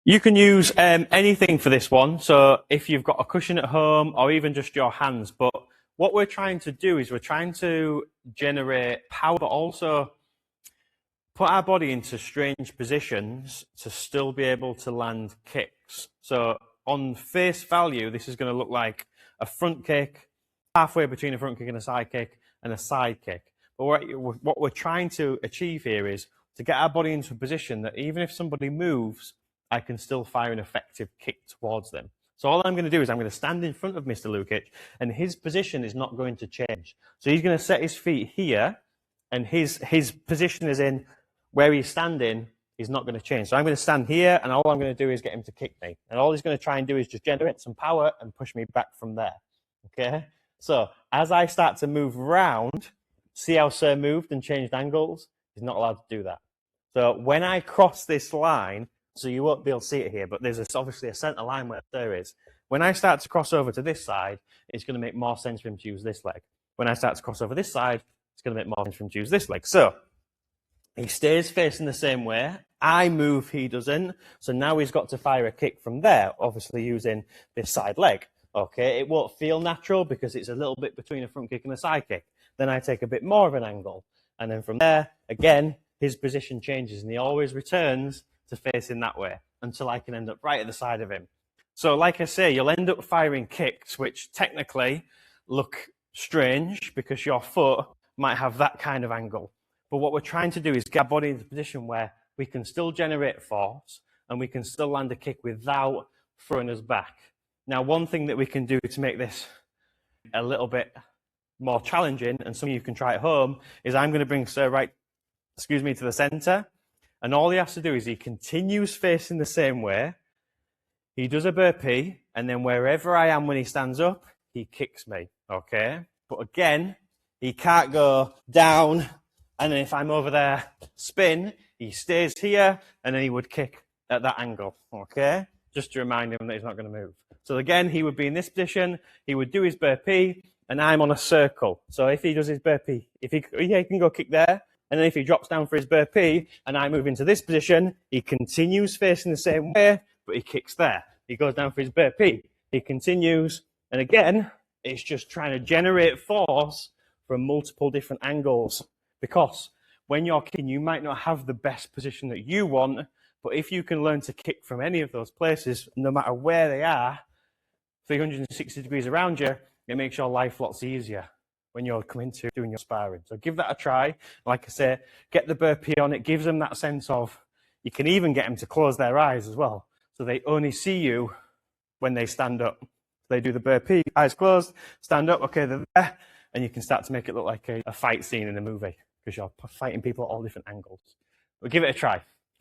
You can use anything for this one. So if you've got a cushion at home or even just your hands, but what we're trying to do is we're trying to generate power, but also put our body into strange positions to still be able to land kicks. So on face value, this is going to look like a front kick, halfway between a front kick and a side kick, and a side kick. But what we're trying to achieve here is to get our body into a position that even if somebody moves, I can still fire an effective kick towards them. So all I'm going to do is I'm going to stand in front of Mr. Lukic, and his position is not going to change. So he's going to set his feet here, and his position is in where he's standing is not going to change. So I'm going to stand here, and all I'm going to do is get him to kick me. And all he's going to try and do is just generate some power and push me back from there. Okay? So as I start to move around, see how Sir moved and changed angles? He's not allowed to do that. So when I cross this line, so you won't be able to see it here, but there's obviously a center line where there is. When I start to cross over to this side, it's going to make more sense for him to use this leg. When I start to cross over this side, it's going to make more sense for him to use this leg. So he stays facing the same way. I move, he doesn't. So now he's got to fire a kick from there, obviously using this side leg. Okay, it won't feel natural because it's a little bit between a front kick and a side kick. Then I take a bit more of an angle. And then from there, again, his position changes and he always returns to facing that way until I can end up right at the side of him. So like I say, you'll end up firing kicks which technically look strange because your foot might have that kind of angle. But what we're trying to do is get our body into a position where we can still generate force and we can still land a kick without throwing us back. Now, one thing that we can do to make this a little bit more challenging, and some of you can try at home, is I'm going to bring Sir to the center. And all he has to do is he continues facing the same way. He does a burpee, and then wherever I am when he stands up, he kicks me, okay? But again, he can't go down, and then if I'm over there, spin, he stays here, and then he would kick at that angle, okay? Just to remind him that he's not going to move. So again, he would be in this position, he would do his burpee, and I'm on a circle. So if he does his burpee, he can go kick there, and then if he drops down for his burpee and I move into this position, he continues facing the same way, but he kicks there. He goes down for his burpee. He continues. And again, it's just trying to generate force from multiple different angles. Because when you're kicking, you might not have the best position that you want, but if you can learn to kick from any of those places, no matter where they are, 360 degrees around you, it makes your life lots easier when you're coming to doing your sparring. So give that a try. Like I say, get the burpee on. It gives them that sense of, you can even get them to close their eyes as well. So they only see you when they stand up. They do the burpee, eyes closed, stand up, okay, they're there, and you can start to make it look like a fight scene in a movie because you're fighting people at all different angles. But give it a try.